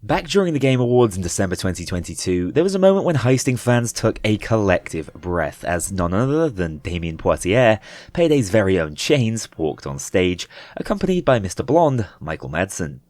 Back during the Game Awards in December 2022, there was a moment when heisting fans took a collective breath as none other than Damien Poitier, Payday's very own Chains, walked on stage, accompanied by Mr. Blonde, Michael Madsen.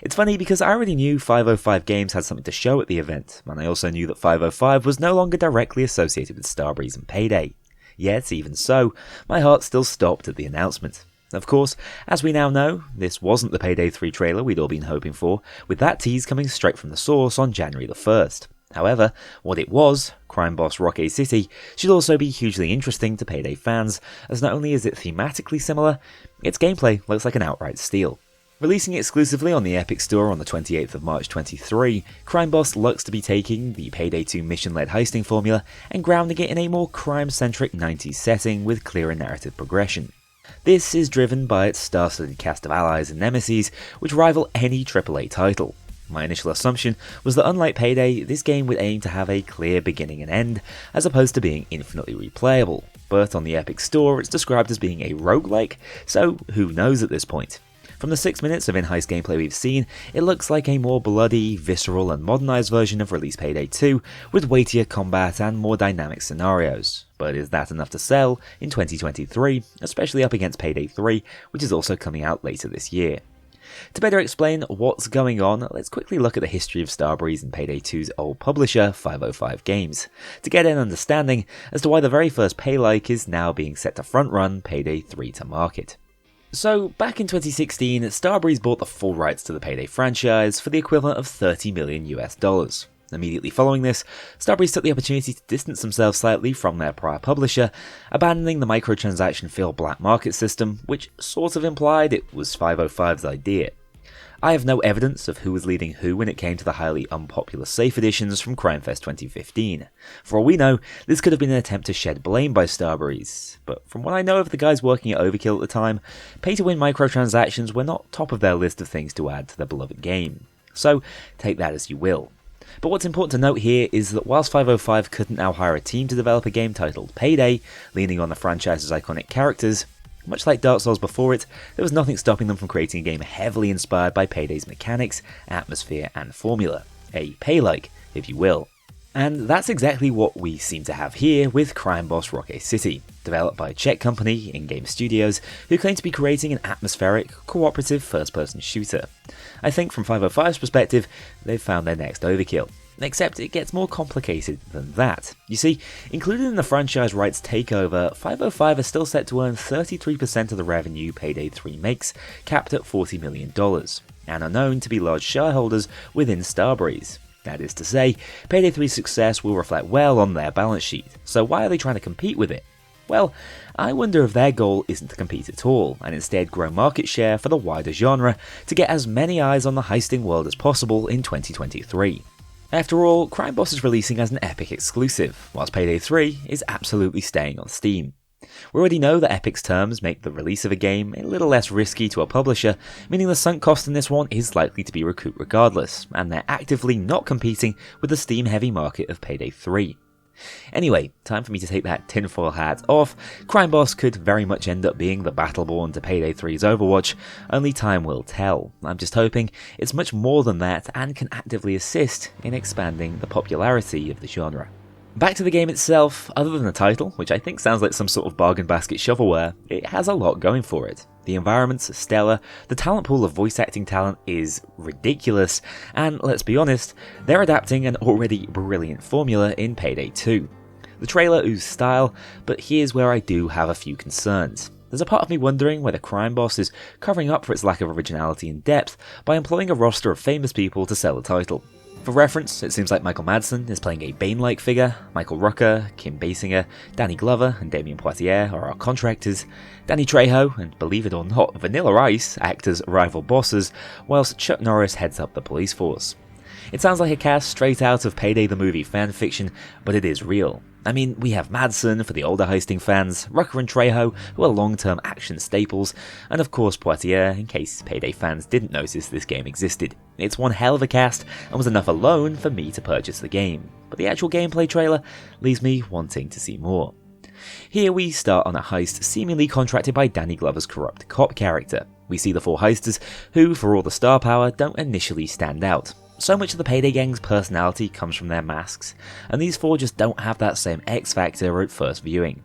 It's funny because I already knew 505 Games had something to show at the event, and I also knew that 505 was no longer directly associated with Starbreeze and Payday. Yet, even so, my heart still stopped at the announcement. Of course, as we now know, this wasn't the Payday 3 trailer we'd all been hoping for, with that tease coming straight from the source on January the 1st. However, what it was, crime boss Rockay City, should also be hugely interesting to Payday fans, as not only is it thematically similar, its gameplay looks like an outright steal. Releasing exclusively on the Epic Store on the 28th of March 2023, Crime Boss looks to be taking the Payday 2 mission-led heisting formula and grounding it in a more crime-centric 90s setting with clearer narrative progression. This is driven by its star-studded cast of allies and nemesis, which rival any AAA title. My initial assumption was that unlike Payday, this game would aim to have a clear beginning and end, as opposed to being infinitely replayable, but on the Epic Store it's described as being a roguelike, so who knows at this point. From the 6 minutes of in-heist gameplay we've seen, it looks like a more bloody, visceral and modernised version of released Payday 2, with weightier combat and more dynamic scenarios. But is that enough to sell in 2023, especially up against Payday 3, which is also coming out later this year? To better explain what's going on, let's quickly look at the history of Starbreeze and Payday 2's old publisher, 505 Games, to get an understanding as to why the very first Payday-Like is now being set to front-run Payday 3 to market. So, back in 2016, Starbreeze bought the full rights to the Payday franchise for the equivalent of $30 million US. Immediately following this, Starbreeze took the opportunity to distance themselves slightly from their prior publisher, abandoning the microtransaction-filled black market system, which sort of implied it was 505's idea. I have no evidence of who was leading who when it came to the highly unpopular safe editions from CrimeFest 2015. For all we know, this could have been an attempt to shed blame by Starbreeze, but from what I know of the guys working at Overkill at the time, pay-to-win microtransactions were not top of their list of things to add to their beloved game. So, take that as you will. But what's important to note here is that whilst 505 couldn't now hire a team to develop a game titled Payday, leaning on the franchise's iconic characters, much like Dark Souls before it, there was nothing stopping them from creating a game heavily inspired by Payday's mechanics, atmosphere and formula. A Pay-like, if you will. And that's exactly what we seem to have here with crime boss Rockay City, developed by a Czech company, In-Game Studios, who claim to be creating an atmospheric, cooperative first-person shooter. I think from 505's perspective, they've found their next overkill. Except it gets more complicated than that. You see, included in the franchise rights takeover, 505 are still set to earn 33% of the revenue Payday 3 makes, capped at $40 million, and are known to be large shareholders within Starbreeze. That is to say, Payday 3's success will reflect well on their balance sheet, so why are they trying to compete with it? Well, I wonder if their goal isn't to compete at all, and instead grow market share for the wider genre to get as many eyes on the heisting world as possible in 2023. After all, Crime Boss is releasing as an Epic exclusive, whilst Payday 3 is absolutely staying on Steam. We already know that Epic's terms make the release of a game a little less risky to a publisher, meaning the sunk cost in this one is likely to be recouped regardless, and they're actively not competing with the Steam-heavy market of Payday 3. Anyway, time for me to take that tinfoil hat off. Crime Boss could very much end up being the Battleborn to Payday 3's Overwatch, only time will tell. I'm just hoping it's much more than that and can actively assist in expanding the popularity of the genre. Back to the game itself, other than the title, which I think sounds like some sort of bargain basket shovelware, it has a lot going for it. The environments are stellar, the talent pool of voice acting talent is ridiculous, and let's be honest, they're adapting an already brilliant formula in Payday 2. The trailer oozes style, but here's where I do have a few concerns. There's a part of me wondering whether Crime Boss is covering up for its lack of originality and depth by employing a roster of famous people to sell the title. For reference, it seems like Michael Madsen is playing a Bane-like figure, Michael Rooker, Kim Basinger, Danny Glover and Damien Poitier are our contractors, Danny Trejo and, believe it or not, Vanilla Ice act as rival bosses, whilst Chuck Norris heads up the police force. It sounds like a cast straight out of Payday the movie fanfiction, but it is real. I mean, we have Madsen for the older heisting fans, Rooker and Trejo, who are long-term action staples, and of course Poitier, in case Payday fans didn't notice this game existed. It's one hell of a cast, and was enough alone for me to purchase the game, but the actual gameplay trailer leaves me wanting to see more. Here we start on a heist seemingly contracted by Danny Glover's corrupt cop character. We see the four heisters, who, for all the star power, don't initially stand out. So much of the Payday gang's personality comes from their masks, and these four just don't have that same X factor at first viewing.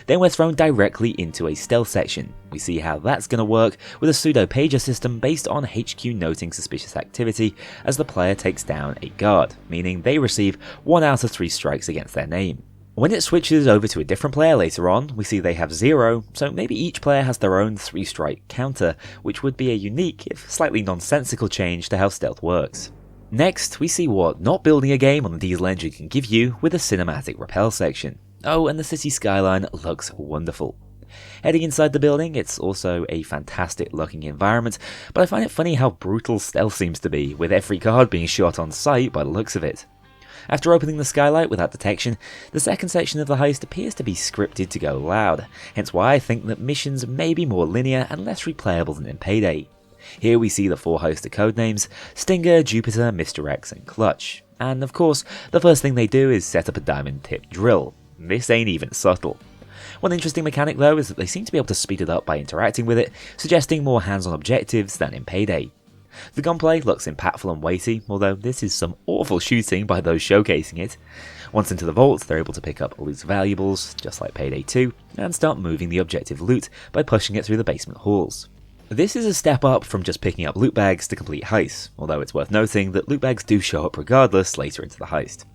Then we're thrown directly into a stealth section. We see how that's going to work with a pseudo pager system based on HQ noting suspicious activity as the player takes down a guard, meaning they receive 1 out of 3 strikes against their name. When it switches over to a different player later on, we see they have 0, so maybe each player has their own 3-strike counter, which would be a unique, if slightly nonsensical change to how stealth works. Next, we see what not building a game on the Diesel engine can give you with a cinematic rappel section. Oh, and the city skyline looks wonderful. Heading inside the building, it's also a fantastic looking environment, but I find it funny how brutal stealth seems to be, with every guard being shot on sight by the looks of it. After opening the skylight without detection, the second section of the heist appears to be scripted to go loud, hence why I think that missions may be more linear and less replayable than in Payday. Here we see the 4 hoster codenames: Stinger, Jupiter, Mr. X, and Clutch. And of course, the first thing they do is set up a diamond-tipped drill. This ain't even subtle. One interesting mechanic though is that they seem to be able to speed it up by interacting with it, suggesting more hands-on objectives than in Payday. The gunplay looks impactful and weighty, although this is some awful shooting by those showcasing it. Once into the vault, they're able to pick up loot valuables, just like Payday 2, and start moving the objective loot by pushing it through the basement halls. This is a step up from just picking up loot bags to complete heists, although it's worth noting that loot bags do show up regardless later into the heist.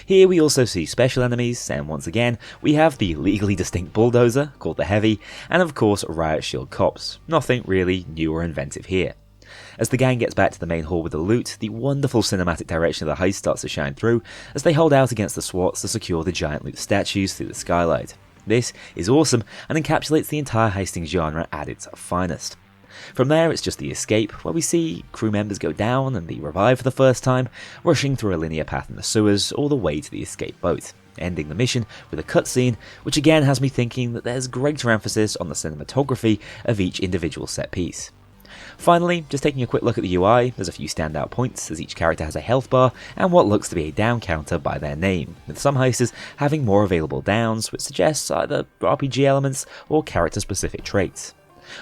Here we also see special enemies, and once again we have the legally distinct bulldozer, called the Heavy, and of course riot shield cops. Nothing really new or inventive here. As the gang gets back to the main hall with the loot, the wonderful cinematic direction of the heist starts to shine through as they hold out against the SWATs to secure the giant loot statues through the skylight. This is awesome and encapsulates the entire heisting genre at its finest. From there, it's just the escape, where we see crew members go down and be revived for the first time, rushing through a linear path in the sewers all the way to the escape boat, ending the mission with a cutscene, which again has me thinking that there's greater emphasis on the cinematography of each individual set piece. Finally, just taking a quick look at the UI, there's a few standout points, as each character has a health bar and what looks to be a down counter by their name, with some heisters having more available downs, which suggests either RPG elements or character-specific traits.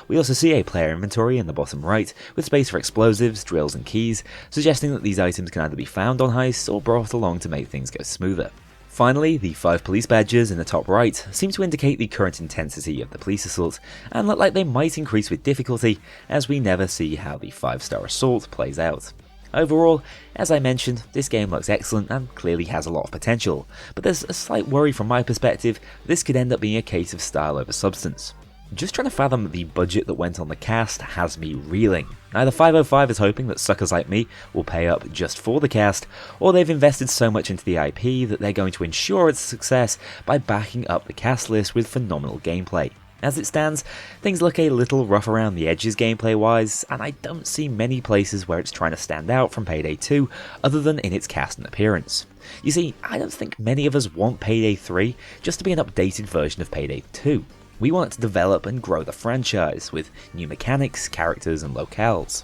We also see a player inventory in the bottom right, with space for explosives, drills and keys, suggesting that these items can either be found on heists or brought along to make things go smoother. Finally, the 5 police badges in the top right seem to indicate the current intensity of the police assault, and look like they might increase with difficulty, as we never see how the 5-star assault plays out. Overall, as I mentioned, this game looks excellent and clearly has a lot of potential, but there's a slight worry from my perspective that this could end up being a case of style over substance. Just trying to fathom the budget that went on the cast has me reeling. Either 505 is hoping that suckers like me will pay up just for the cast, or they've invested so much into the IP that they're going to ensure its success by backing up the cast list with phenomenal gameplay. As it stands, things look a little rough around the edges gameplay wise, and I don't see many places where it's trying to stand out from Payday 2 other than in its cast and appearance. You see, I don't think many of us want Payday 3 just to be an updated version of Payday 2. We want to develop and grow the franchise with new mechanics, characters and locales.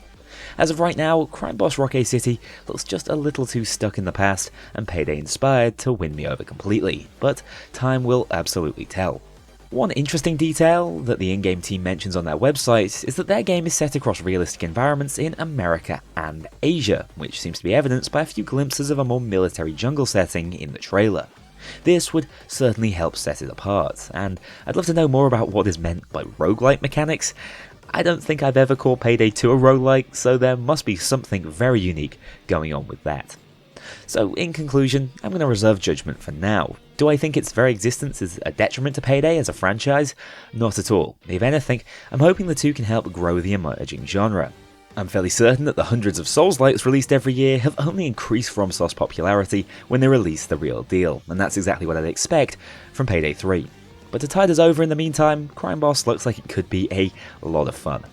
As of right now, crime boss Rockay City looks just a little too stuck in the past and Payday inspired to win me over completely, but time will absolutely tell. One interesting detail that the in-game team mentions on their website is that their game is set across realistic environments in America and Asia, which seems to be evidenced by a few glimpses of a more military jungle setting in the trailer. This would certainly help set it apart, and I'd love to know more about what is meant by roguelike mechanics. I don't think I've ever called Payday 2 a roguelike, so there must be something very unique going on with that. So in conclusion, I'm going to reserve judgment for now. Do I think its very existence is a detriment to Payday as a franchise? Not at all. If anything, I'm hoping the two can help grow the emerging genre. I'm fairly certain that the hundreds of Souls-likes released every year have only increased FromSoft's popularity when they release the real deal, and that's exactly what I'd expect from Payday 3. But to tide us over in the meantime, Crime Boss looks like it could be a lot of fun.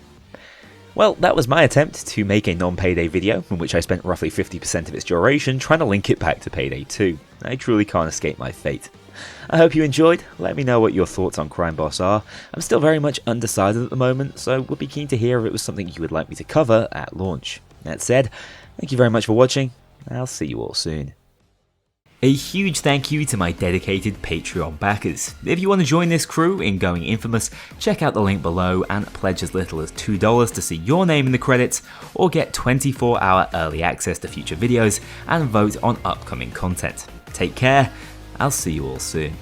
Well, that was my attempt to make a non-Payday video, in which I spent roughly 50% of its duration trying to link it back to Payday 2. I truly can't escape my fate. I hope you enjoyed. Let me know what your thoughts on Crime Boss are. I'm still very much undecided at the moment, so would be keen to hear if it was something you would like me to cover at launch. That said, thank you very much for watching, and I'll see you all soon. A huge thank you to my dedicated Patreon backers. If you want to join this crew in going infamous, check out the link below and pledge as little as $2 to see your name in the credits, or get 24-hour early access to future videos and vote on upcoming content. Take care, I'll see you all soon.